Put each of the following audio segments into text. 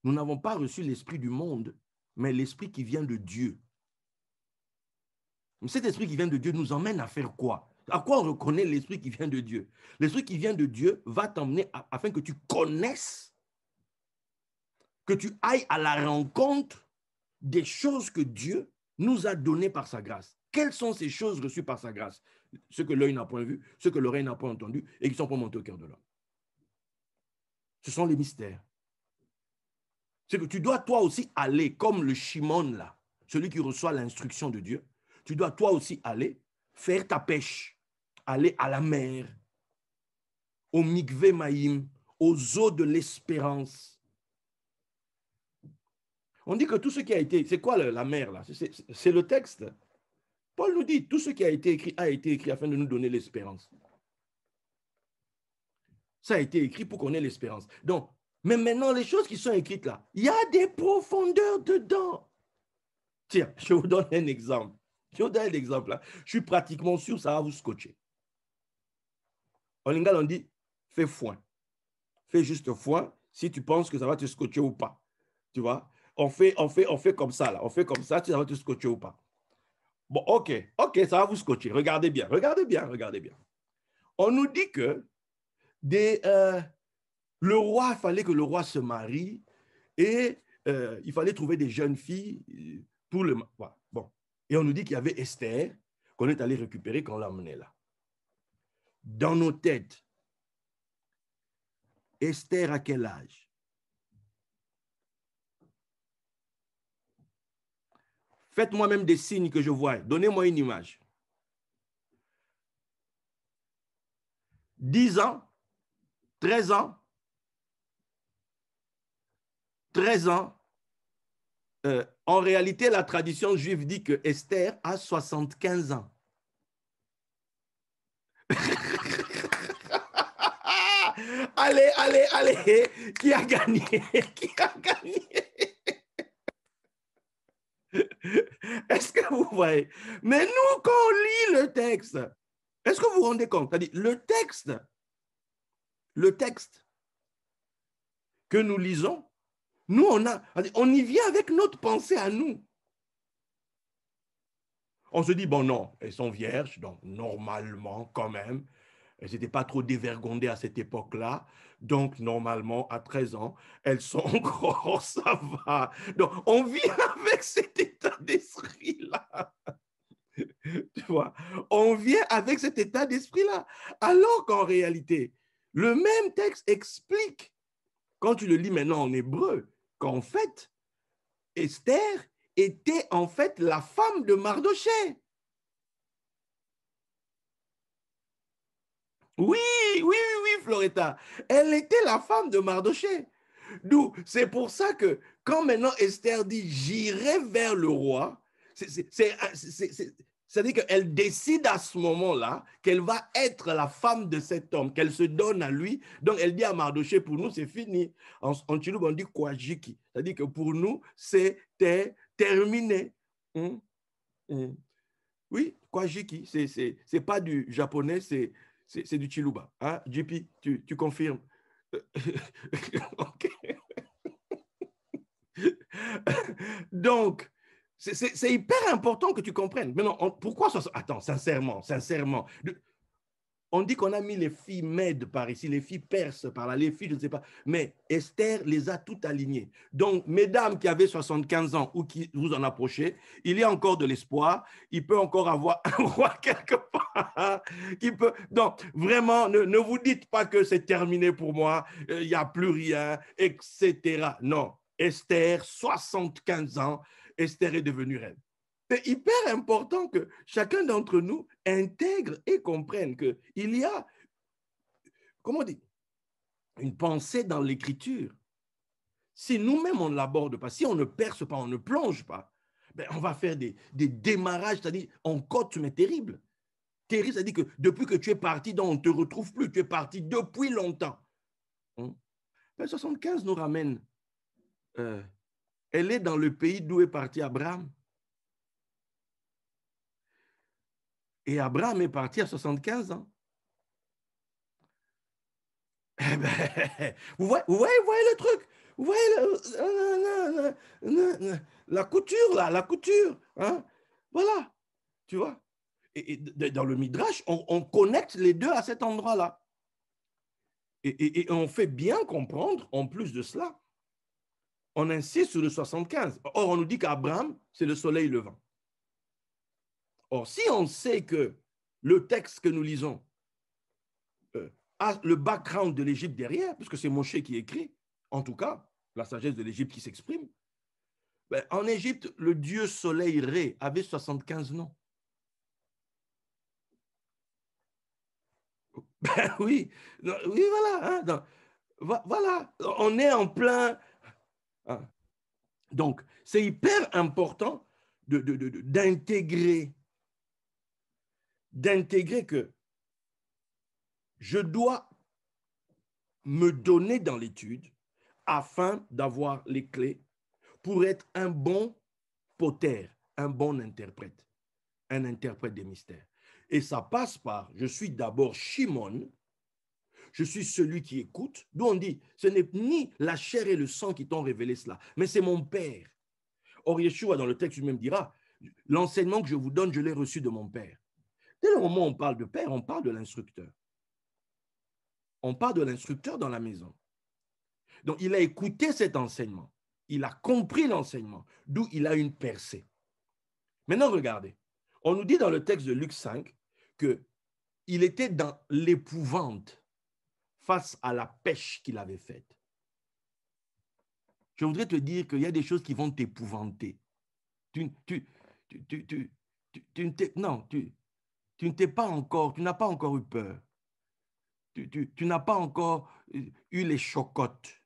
Nous n'avons pas reçu l'esprit du monde, mais l'esprit qui vient de Dieu. Cet esprit qui vient de Dieu nous emmène à faire quoi? À quoi on reconnaît l'esprit qui vient de Dieu? L'esprit qui vient de Dieu va t'emmener afin que tu connaisses, que tu ailles à la rencontre des choses que Dieu nous a données par sa grâce. Quelles sont ces choses reçues par sa grâce? Ce que l'œil n'a point vu, ce que l'oreille n'a point entendu et qui sont pas montés au cœur de l'homme. Ce sont les mystères. C'est que tu dois toi aussi aller comme le Shimon là, celui qui reçoit l'instruction de Dieu. Tu dois toi aussi aller faire ta pêche, aller à la mer, au Mikvé Maïm, aux eaux de l'espérance. On dit que tout ce qui a été, c'est quoi la mer là? C'est le texte. Paul nous dit, tout ce qui a été écrit afin de nous donner l'espérance. Ça a été écrit pour qu'on ait l'espérance. Donc, mais maintenant, les choses qui sont écrites là, il y a des profondeurs dedans. Tiens, je vous donne un exemple. Là. Je suis pratiquement sûr que ça va vous scotcher. En lingala, on dit, fais foin. Fais juste foin si tu penses que ça va te scotcher ou pas. Tu vois? On fait comme ça là. On fait comme ça, ça va te scotcher ou pas. Bon, ok, ça va vous scotcher. Regardez bien. On nous dit que le roi, il fallait que le roi se marie et il fallait trouver des jeunes filles pour le... Voilà. Bon. Et on nous dit qu'il y avait Esther qu'on est allé récupérer quand on l'a emmenée là. Dans nos têtes, Esther à quel âge? Faites-moi même des signes que je vois. Donnez-moi une image. 10 ans, 13 ans, 13 ans. En réalité, la tradition juive dit que Esther a 75 ans. Allez. Qui a gagné? Est-ce que vous voyez? Mais nous, quand on lit le texte, est-ce que vous vous rendez compte? C'est-à-dire, le texte que nous lisons, nous, on y vient avec notre pensée à nous. On se dit, bon, non, elles sont vierges, donc normalement, quand même, elles n'étaient pas trop dévergondées à cette époque-là. Donc, normalement, à 13 ans, elles sont encore, ça va. Donc, on vient avec cet état d'esprit-là. Tu vois, on vient avec cet état d'esprit-là. Alors qu'en réalité, le même texte explique, quand tu le lis maintenant en hébreu, qu'en fait, Esther était en fait la femme de Mardoché. Oui, Floretta. Elle était la femme de Mardoché. D'où, c'est pour ça que quand maintenant Esther dit « j'irai vers le roi », c'est-à-dire qu'elle décide à ce moment-là qu'elle va être la femme de cet homme, qu'elle se donne à lui. Donc, elle dit à Mardoché, pour nous, c'est fini. En Chiloub, on dit « kwajiki », c'est-à-dire que pour nous, c'était terminé. Oui, kwajiki, c'est pas du japonais, c'est du Chiluba. Hein? JP, tu confirmes? Ok. Donc, c'est hyper important que tu comprennes. Maintenant, pourquoi ça? Attends, sincèrement. On dit qu'on a mis les filles mèdes par ici, les filles perses par là, les filles, je ne sais pas. Mais Esther les a toutes alignées. Donc, mesdames qui avaient 75 ans ou qui vous en approchez, il y a encore de l'espoir. Il peut encore avoir un roi quelque part. Qui peut... Donc, vraiment, ne vous dites pas que c'est terminé pour moi, il n'y a plus rien, etc. Non. Esther, 75 ans, Esther est devenue reine. C'est hyper important que chacun d'entre nous intègre et comprenne qu'il y a, comment on dit, une pensée dans l'écriture. Si nous-mêmes on ne l'aborde pas, si on ne perce pas, on ne plonge pas, ben on va faire des démarrages, c'est-à-dire en côte, mais terrible. Terrible, c'est-à-dire que depuis que tu es parti, donc on ne te retrouve plus, tu es parti depuis longtemps. Ben 75 nous ramène. Elle est dans le pays d'où est parti Abraham. Et Abraham est parti à 75 ans. Eh ben, vous voyez le truc. Vous voyez la couture, là, la couture. Hein? Voilà, tu vois. Et dans le Midrash, on connecte les deux à cet endroit-là. Et on fait bien comprendre, en plus de cela, on insiste sur le 75. Or, on nous dit qu'Abraham, c'est le soleil levant. Or, si on sait que le texte que nous lisons a le background de l'Égypte derrière, puisque c'est Moshe qui écrit, en tout cas, la sagesse de l'Égypte qui s'exprime, ben, en Égypte, le dieu soleil Ré avait 75 noms. Ben oui, oui, voilà. Hein, voilà, on est en plein. Hein. Donc, c'est hyper important d'intégrer que je dois me donner dans l'étude afin d'avoir les clés pour être un bon poter, un bon interprète, un interprète des mystères. Et ça passe par, je suis d'abord Shimon, je suis celui qui écoute, d'où on dit, ce n'est ni la chair et le sang qui t'ont révélé cela, mais c'est mon Père. Or, Yeshua, dans le texte lui-même, dira, l'enseignement que je vous donne, je l'ai reçu de mon Père. Dès le moment où on parle de Père, on parle de l'instructeur. On parle de l'instructeur dans la maison. Donc, il a écouté cet enseignement. Il a compris l'enseignement, d'où il a une percée. Maintenant, regardez. On nous dit dans le texte de Luc 5 qu'il était dans l'épouvante face à la pêche qu'il avait faite. Je voudrais te dire qu'il y a des choses qui vont t'épouvanter. Tu ne t'es pas encore, tu n'as pas encore eu peur. Tu n'as pas encore eu les chocottes.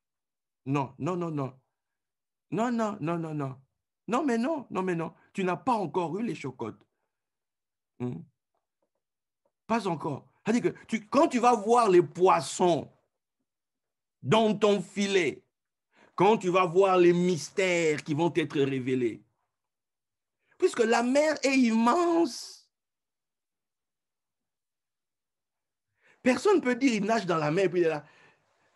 Non, non, non, non. Non, non, non, non, non. Non, mais non, non, mais non. Tu n'as pas encore eu les chocottes. Pas encore. C'est-à-dire que quand tu vas voir les poissons dans ton filet, quand tu vas voir les mystères qui vont être révélés, puisque la mer est immense. Personne ne peut dire il nage dans la mer et puis il est là.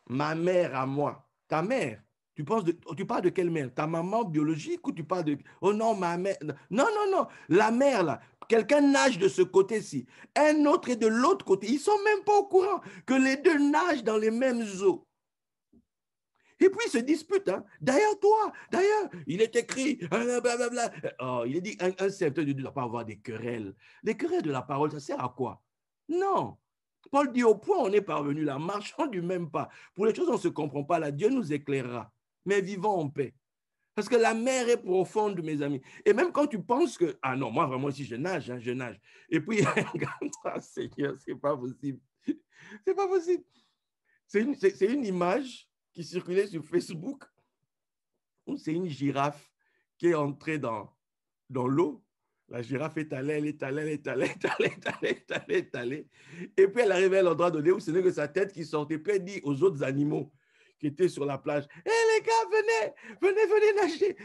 Ma mère à moi. Ta mère. Tu parles de quelle mère? Ta maman biologique ou tu parles de... Oh non, ma mère. Non, non, non. La mère, là. Quelqu'un nage de ce côté-ci. Un autre est de l'autre côté. Ils ne sont même pas au courant que les deux nagent dans les mêmes eaux. Et puis, ils se disputent. Hein. D'ailleurs, il est écrit, blablabla. Oh, il est dit, un serviteur de Dieu ne doit pas avoir des querelles. Les querelles de la parole, ça sert à quoi? Non. Paul dit, au point où on est parvenu là, marchons du même pas. Pour les choses, on ne se comprend pas là, Dieu nous éclairera. Mais vivons en paix. Parce que la mer est profonde, mes amis. Et même quand tu penses que, ah non, moi vraiment, si je nage, hein, je nage. Et puis, ah, Seigneur, c'est pas possible. C'est pas possible. C'est une image qui circulait sur Facebook où c'est une girafe qui est entrée dans l'eau. La girafe est allée, elle est allée, elle est allée, elle est allée, elle est allée, elle est allée. Et puis elle arrivait à l'endroit donné où ce n'est que sa tête qui sortait. Puis elle dit aux autres animaux qui étaient sur la plage, hé les gars, venez nager.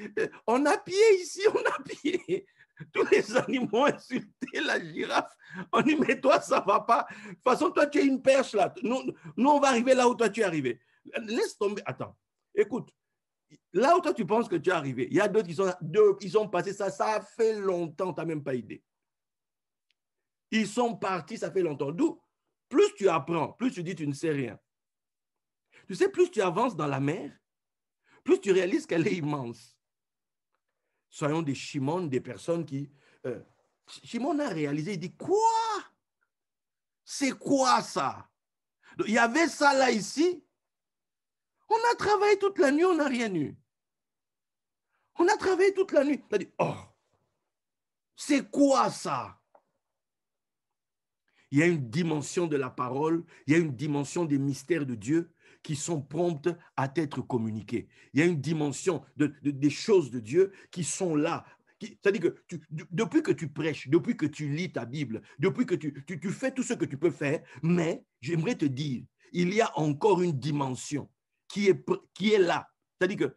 On a pied ici, on a pied. Tous les animaux insultaient la girafe. On dit, mais toi, ça ne va pas. De toute façon, toi, tu es une perche là. Nous, on va arriver là où toi, tu es arrivé. Laisse tomber. Attends, écoute. Là où toi, tu penses que tu es arrivé, il y a d'autres qui sont passés ça. Ça a fait longtemps, tu n'as même pas idée. Ils sont partis, ça fait longtemps. D'où, plus tu apprends, plus tu dis tu ne sais rien. Tu sais, plus tu avances dans la mer, plus tu réalises qu'elle est immense. Soyons des Shimon, des personnes qui... Shimon a réalisé, il dit, quoi? C'est quoi ça? Donc, il y avait ça là, ici. On a travaillé toute la nuit, on n'a rien eu. On a travaillé toute la nuit. Il a dit, oh, c'est quoi ça? Il y a une dimension de la parole, il y a une dimension des mystères de Dieu qui sont promptes à être communiqués. Il y a une dimension des choses de Dieu qui sont là. C'est-à-dire que depuis que tu prêches, depuis que tu lis ta Bible, depuis que tu fais tout ce que tu peux faire, mais j'aimerais te dire, il y a encore une dimension qui est là. C'est-à-dire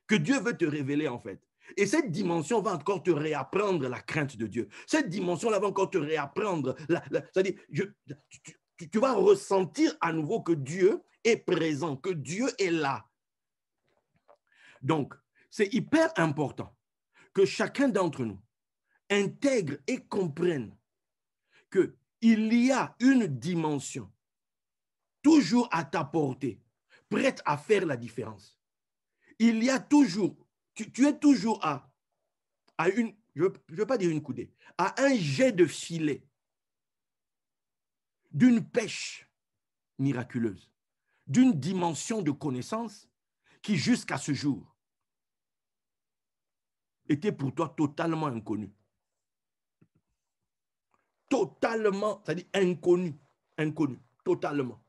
que Dieu veut te révéler en fait. Et cette dimension va encore te réapprendre la crainte de Dieu. Cette dimension-là va encore te réapprendre. C'est-à-dire, tu vas ressentir à nouveau que Dieu est présent, que Dieu est là. Donc, c'est hyper important que chacun d'entre nous intègre et comprenne qu'il y a une dimension toujours à ta portée, prête à faire la différence. Il y a toujours, tu es toujours à une, je ne veux pas dire une coudée, à un jet de filet d'une pêche miraculeuse, d'une dimension de connaissance qui, jusqu'à ce jour, était pour toi totalement inconnue. Totalement, c'est-à-dire inconnu, totalement.